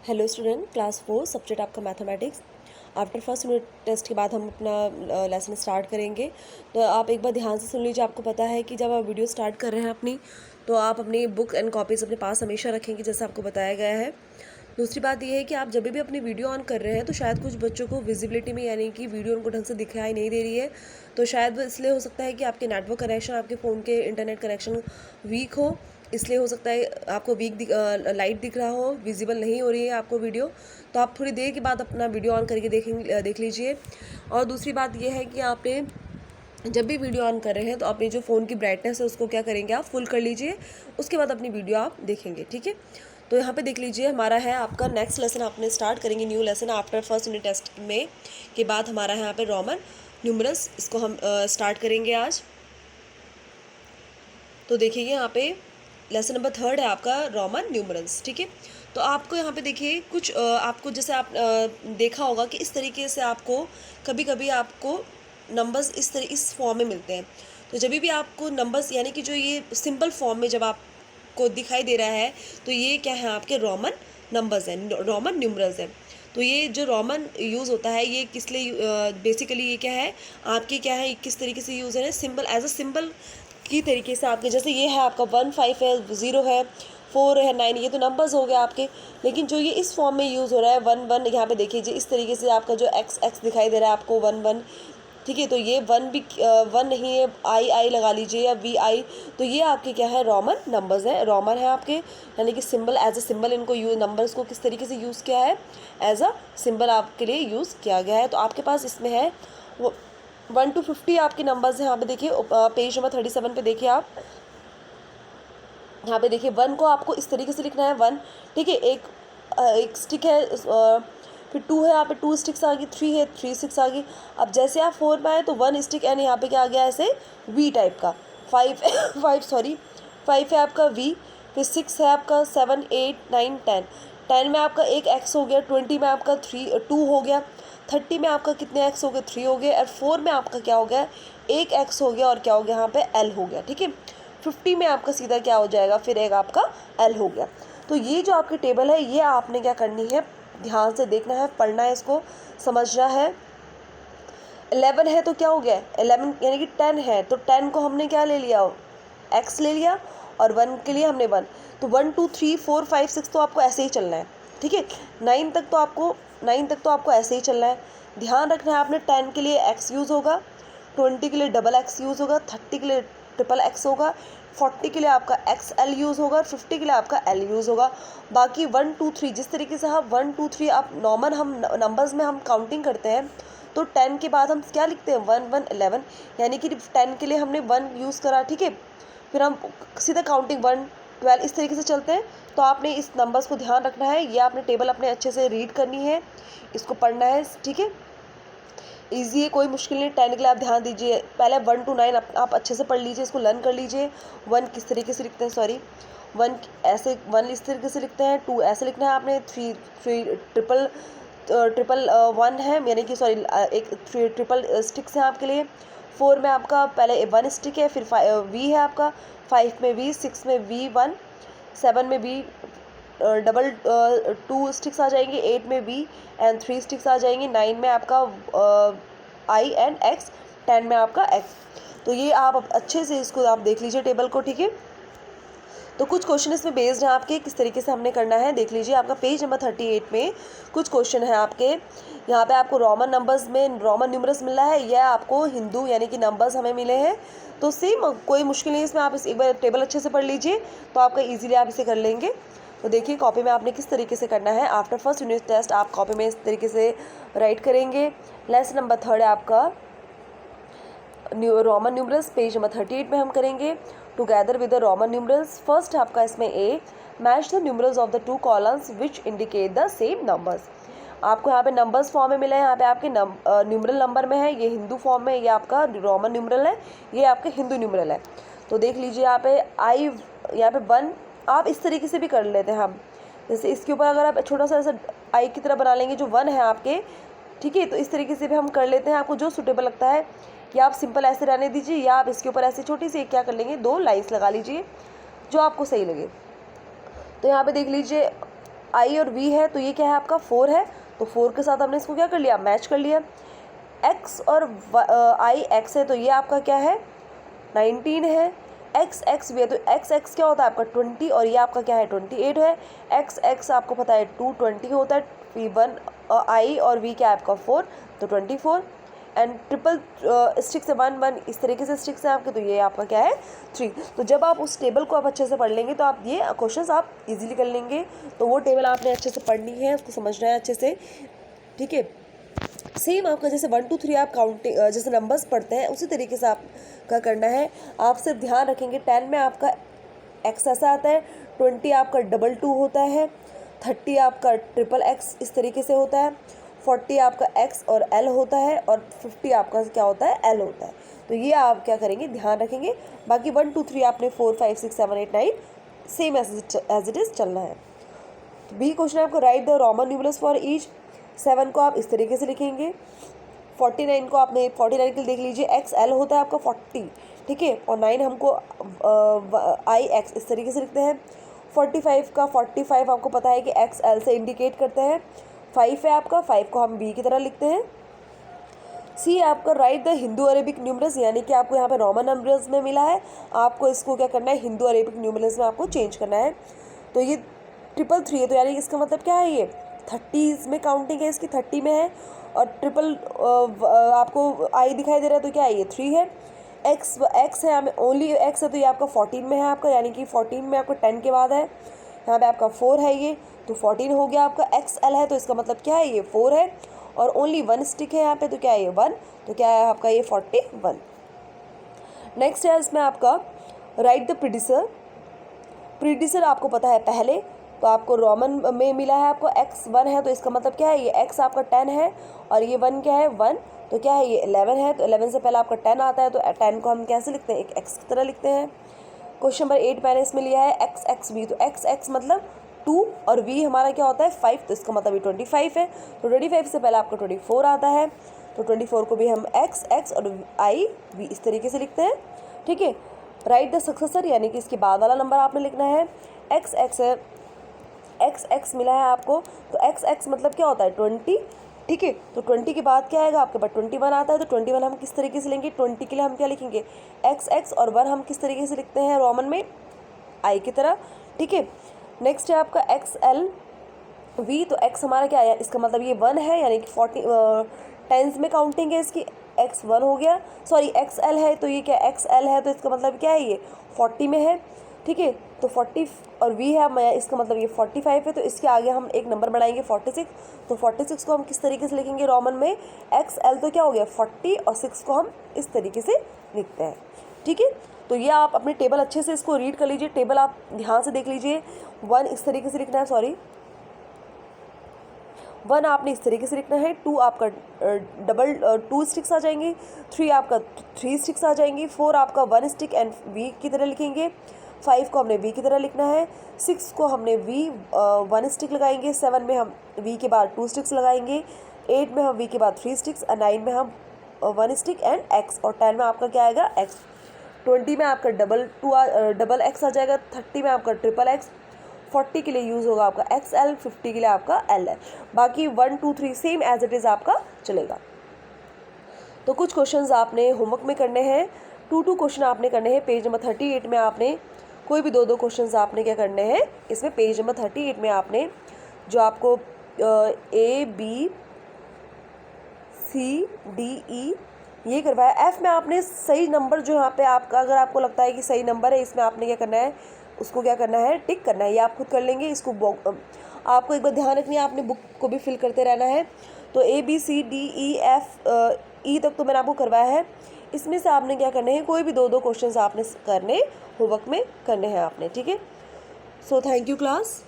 Hello student, class 4 subject आपका mathematics. After first unit test के बाद हम अपना लेसन स्टार्ट करेंगे। तो आप एक बार ध्यान से सुन लीजिए। आपको पता है कि जब आप वीडियो स्टार्ट कर रहे हैं अपनी, तो आप अपनी बुक एंड कॉपीज़ अपने पास हमेशा रखेंगे, जैसे आपको बताया गया है। दूसरी बात यह है कि आप जब भी अपनी वीडियो ऑन कर रहे हैं तो शायद कुछ बच्चों को विजिबिलिटी में, यानी कि वीडियो उनको ढंग से दिखाई नहीं दे रही है। तो शायद वो इसलिए हो सकता है कि आपके नेटवर्क कनेक्शन, आपके फ़ोन के इंटरनेट कनेक्शन वीक हो। इसलिए हो सकता है आपको लाइट दिख रहा हो, विजिबल नहीं हो रही है आपको वीडियो। तो आप थोड़ी देर के बाद अपना वीडियो ऑन करके देख लीजिए। और दूसरी बात यह है कि आपने जब भी वीडियो ऑन कर रहे हैं तो अपनी जो फ़ोन की ब्राइटनेस है उसको क्या करेंगे, आप फुल कर लीजिए। उसके बाद अपनी वीडियो आप देखेंगे, ठीक है। तो यहाँ पे देख लीजिए, हमारा है आपका नेक्स्ट लेसन आपने स्टार्ट करेंगे, new lesson after first unit test में के बाद हमारा है यहाँ पे रोमन न्यूमरल्स। इसको हम स्टार्ट करेंगे आज। तो देखिए यहाँ पे लेसन नंबर 3 है आपका रोमन न्यूमरल्स, ठीक है। तो आपको यहाँ पे देखिए कुछ आपको जैसे आप देखा होगा कि इस तरीके से आपको कभी कभी आपको नंबर्स इस फॉर्म में मिलते हैं। तो जब भी आपको नंबर्स, यानी कि जो ये सिंपल फॉर्म में जब आपको दिखाई दे रहा है, तो ये क्या है, आपके रोमन नंबर्स हैं, रोमन न्यूमरल्स हैं। तो ये जो रोमन यूज़ होता है, ये किस लिए बेसिकली ये क्या है आपके, क्या है, किस तरीके से यूज़ है, सिंबल एज अ सिंबल की तरीके से आपके, जैसे ये है आपका 1 5 है, 0 है, 4 है, 9, ये तो नंबर्स हो गए आपके। लेकिन जो ये इस फॉर्म में यूज़ हो रहा है 1 1, यहाँ पे देखिए जी, इस तरीके से आपका जो एक्स एक्स दिखाई दे रहा है आपको 1 1, ठीक है। तो ये 1 भी 1 नहीं है, आई लगा लीजिए या वी आई। तो ये आपके क्या है, रोमन नंबर्स हैं, रोमन है आपके, यानी कि सिंबल एज अ सिंबल इनको नंबर्स को किस तरीके से यूज़ किया है, एज अ सिंबल आपके लिए यूज़ किया गया है। तो आपके पास इसमें है वो 1 to 50 आपके नंबर्स हैं। यहाँ पे देखिए पेज नंबर 37 पे देखिए आप, यहाँ पे देखिए 1 को आपको इस तरीके से लिखना है 1, ठीक है। एक स्टिक है, फिर 2 है, यहाँ पे 2 स्टिक्स आ गई, 3 है, 3 स्टिक्स आ गई। अब जैसे आप 4 में आए तो 1 स्टिक, एंड यहाँ पे क्या आ गया ऐसे वी टाइप का। 5 5 है आपका वी, फिर 6 है आपका, 7 8 9 10। 10 में आपका एक एक्स हो गया, 20 में आपका 2 हो गया, 30 में आपका कितने एक्स हो गए, 3 हो गए, और 4 में आपका क्या हो गया, एक एक्स हो गया, और क्या हो गया यहाँ पे एल हो गया, ठीक है। 50 में आपका सीधा क्या हो जाएगा, फिर एक आपका एल हो गया। तो ये जो आपकी टेबल है, ये आपने क्या करनी है, ध्यान से देखना है, पढ़ना है, इसको समझना है। 11 है तो क्या हो गया, 11 यानी कि 10 है, तो 10 को हमने क्या ले लिया, एक्स ले लिया, और 1 के लिए हमने 1। तो 1 2 3 4 5 6 तो आपको ऐसे ही चलना है, ठीक है। 9 तक तो आपको ऐसे ही चलना है। ध्यान रखना है आपने, 10 के लिए एक्स यूज़ होगा, 20 के लिए डबल एक्स यूज़ होगा, 30 के लिए ट्रिपल एक्स होगा, 40 के लिए आपका एक्स एल यूज़ होगा, और 50 के लिए आपका एल यूज़ होगा। बाकी 1 2 3 जिस तरीके से हम 1 2 3 आप नॉर्मल हम नंबर्स में हम काउंटिंग करते हैं, तो 10 के बाद हम क्या लिखते हैं, 1 1 11, यानी कि 10 के लिए हमने 1 यूज़ करा, ठीक है। फिर हम सीधा काउंटिंग 1 12 इस तरीके से चलते हैं। तो आपने इस नंबर्स को ध्यान रखना है, ये आपने टेबल अपने अच्छे से रीड करनी है, इसको पढ़ना है, ठीक है। ईजी है, कोई मुश्किल नहीं। 10 के लिए आप ध्यान दीजिए, पहले 1 to 9 आप अच्छे से पढ़ लीजिए, इसको लर्न कर लीजिए। 1 किस तरीके से लिखते हैं, सॉरी 1 ऐसे, 1 इस तरीके से लिखते हैं, 2 ऐसे लिखना है आपने, 3 ट्रिपल 1 है, यानी कि सॉरी एक 3 ट्रिपल स्टिक्स हैं आपके लिए। 4 में आपका पहले 1 स्टिक है, फिर वी है आपका, 5 में वी, 6 में वी 1, 7 में वी डबल 2 स्टिक्स आ जाएंगे, 8 में वी एंड 3 स्टिक्स आ जाएंगे, 9 में आपका आई एंड एक्स, 10 में आपका एक्स। तो ये आप अच्छे से इसको आप देख लीजिए टेबल को, ठीक है। तो कुछ क्वेश्चन इसमें बेस्ड हैं आपके, किस तरीके से हमने करना है देख लीजिए। आपका पेज नंबर 38 में कुछ क्वेश्चन है आपके। यहाँ पे आपको रोमन नंबर्स में रोमन न्यूमरल्स मिल रहा है, यह आपको हिंदू यानी कि नंबर्स हमें मिले हैं। तो सेम कोई मुश्किल नहीं, इसमें आप एक बार टेबल अच्छे से पढ़ लीजिए, तो आपका ईजिली आप इसे कर लेंगे। तो देखिए कॉपी में आपने किस तरीके से करना है। आफ्टर फर्स्ट यूनिट टेस्ट आप कॉपी में इस तरीके से राइट करेंगे। लेसन नंबर 3 है आपका रोमन न्यूमरल्स, पेज नंबर 38 में हम करेंगे together with the Roman numerals. First आपका इसमें A, match the numerals of the 2 columns which indicate the same numbers. आपको यहाँ पे नंबर्स फॉर्म में मिला है, यहाँ पे आपके न्यूमरल नंबर में है, ये हिंदू फॉर्म में, ये आपका रोमन न्यूमरल है, ये आपके हिंदू न्यूमरल है। तो देख लीजिए यहाँ पे आई, यहाँ पे 1 आप इस तरीके से भी कर लेते हैं हम, जैसे इसके ऊपर अगर आप छोटा सा ऐसा आई की तरह बना लेंगे जो 1 है आपके, ठीक है। तो इस तरीके से भी हम कर लेते हैं, आपको जो सूटेबल लगता है, या आप सिंपल ऐसे रहने दीजिए, या आप इसके ऊपर ऐसे छोटी सी क्या कर लेंगे, 2 लाइन्स लगा लीजिए, जो आपको सही लगे। तो यहाँ पे देख लीजिए आई और वी है तो ये क्या है आपका 4 है, तो 4 के साथ हमने इसको क्या कर लिया, मैच कर लिया। एक्स और आई एक्स है तो ये आपका क्या है 19 है। एक्स एक्स भी है तो एक्स एक्स क्या होता है आपका 20 और ये आपका क्या है 28 है। एक्स एक्स आपको पता है 220 होता है, वी 1 आई और वी क्या है आपका 4 तो 24। एंड ट्रिपल स्टिक से 1 1 इस तरीके से स्टिक्स हैं आपके, तो ये आपका क्या है 3। तो जब आप उस टेबल को आप अच्छे से पढ़ लेंगे तो आप ये क्वेश्चंस आप इजीली कर लेंगे। तो वो टेबल आपने अच्छे से पढ़नी है, उसको समझना है अच्छे से, ठीक है। सेम आपका जैसे 1 2 3 आप काउंटिंग जैसे नंबर्स पढ़ते हैं उसी तरीके से आपका करना है। आप सिर्फ ध्यान रखेंगे 10 में आपका एक्स ऐसा आता है, 20 आपका 2 होता है, 30 आपका ट्रिपल एक्स इस तरीके से होता है, 40 आपका एक्स और एल होता है और 50 आपका क्या होता है एल होता है। तो ये आप क्या करेंगे ध्यान रखेंगे। बाकी 1 2 3 आपने 4 5 6 7 8 9 सेम एज इट इज़ चलना है। तो बी क्वेश्चन आपको right the Roman numerals for each. 7 को आप इस तरीके से लिखेंगे, 49 को आपने 49 के लिए देख लीजिए एक्स एल होता है आपका 40, ठीक है, और 9 हमको आई एक्स इस तरीके से लिखते हैं। 45 का 45 आपको पता है कि एक्स एल से इंडिकेट करते हैं। 5 है आपका, 5 को हम बी की तरह लिखते हैं। सी आपका right the Hindu Arabic numerals, यानी कि आपको यहाँ पे रोमन नंबर्स में मिला है, आपको इसको क्या करना है हिंदू अरेबिक न्यूमरल्स में आपको चेंज करना है। तो ये 333 है तो यानी इसका मतलब क्या है, ये 30 में काउंटिंग है इसकी 30 में है, और ट्रिपल आपको आई दिखाई दे रहा है तो क्या है ये 3 है। एक्स एक्स है हमें ओनली एक्स है तो ये आपका 14 में है आपका, यानी कि 14 में आपका 10 के बाद है, यहाँ पे आपका 4 है ये तो 14 हो गया आपका। एक्स एल है तो इसका मतलब क्या है ये 4 है, और ओनली 1 स्टिक है यहाँ पे तो क्या है ये 1, तो क्या है आपका ये 41। नेक्स्ट है इसमें आपका राइट द प्रीडिसर। प्रीडिसर आपको पता है पहले, तो आपको रोमन में मिला है आपको एक्स 1 है तो इसका मतलब क्या है ये एक्स आपका 10 है, और ये 1 क्या है 1 तो क्या है ये 11 है, तो 11 से पहले आपका 10 आता है तो 10 को हम कैसे लिखते हैं एक एक्स की तरह लिखते हैं। क्वेश्चन नंबर 8 मैंने इसमें लिया है एक्स एक्स वी, तो एक्स एक्स मतलब 2 और वी हमारा क्या होता है 5, तो इसका मतलब ये 25 है, तो 25 से पहले आपका 24 आता है, तो 24 को भी हम एक्स एक्स और आई वी इस तरीके से लिखते हैं, ठीक है। राइट द सक्सेसर, यानी कि इसके बाद वाला नंबर आपने लिखना है। एक्स एक्स है, एक्स एक्स मिला है आपको, तो एक्स एक्स मतलब क्या होता है 20, ठीक है, तो 20 के बाद क्या आएगा आपके पास 21 आता है, तो 21 हम किस तरीके से लेंगे 20 के लिए हम क्या लिखेंगे एक्स एक्स और 1 हम किस तरीके से लिखते हैं रोमन में आई की तरह, ठीक है। नेक्स्ट है आपका एक्स एल वी, तो एक्स हमारा क्या है इसका मतलब ये 1 है, यानी कि 40 टेंस में काउंटिंग है इसकी, एक्स 1 हो गया, सॉरी एक्स एल है तो ये क्या एक्स एल है तो इसका मतलब क्या है ये 40 में है, ठीक है, तो 40 और वी है मैं इसका मतलब ये 45 है, तो इसके आगे हम एक नंबर बढ़ाएंगे 46, तो 46 को हम किस तरीके से लिखेंगे रोमन में एक्स एल तो क्या हो गया 40 और 6 को हम इस तरीके से लिखते हैं, ठीक है। तो ये आप अपने टेबल अच्छे से इसको रीड कर लीजिए, टेबल आप ध्यान से देख लीजिए। 1 इस तरीके से लिखना है, सॉरी 1 आपने इस तरीके से लिखना है, 2 आपका डबल 2 स्टिक्स आ जाएंगी, 3 आपका 3 स्टिक्स आ जाएंगी, 4 आपका 1 स्टिक एंड वी की तरह लिखेंगे, 5 को हमने वी की तरह लिखना है, 6 को हमने वी 1 स्टिक लगाएंगे, 7 में हम वी के बाद 2 स्टिक्स लगाएंगे, 8 में हम वी के बाद 3 स्टिक्स, 9 में हम 1 स्टिक एंड एक्स, और 10 में आपका क्या आएगा एक्स, 20 में आपका डबल एक्स आ जाएगा, 30 में आपका ट्रिपल एक्स, 40 के लिए यूज़ होगा आपका एक्स एल, 50 के लिए आपका एल है, बाकी 1 2 3 सेम एज इट इज़ आपका चलेगा। तो कुछ क्वेश्चंस आपने होमवर्क में करने हैं, 2 क्वेश्चन आपने करने हैं, पेज नंबर 38 में आपने कोई भी 2 क्वेश्चंस आपने क्या करने हैं इसमें, पेज नंबर 38 में आपने जो आपको ए बी सी डी ई ये करवाया, एफ में आपने सही नंबर जो यहाँ पे आपका अगर आपको लगता है कि सही नंबर है इसमें आपने क्या करना है उसको क्या करना है टिक करना है, ये आप खुद कर लेंगे। इसको आपको एक बार ध्यान रखनी है, आपने बुक को भी फिल करते रहना है। तो A B C D E F E तक तो मैंने आपको करवाया है, इसमें से आपने क्या करने हैं कोई भी 2 क्वेश्चंस आपने करने होमवर्क में करने हैं आपने, ठीक है। So thank you class.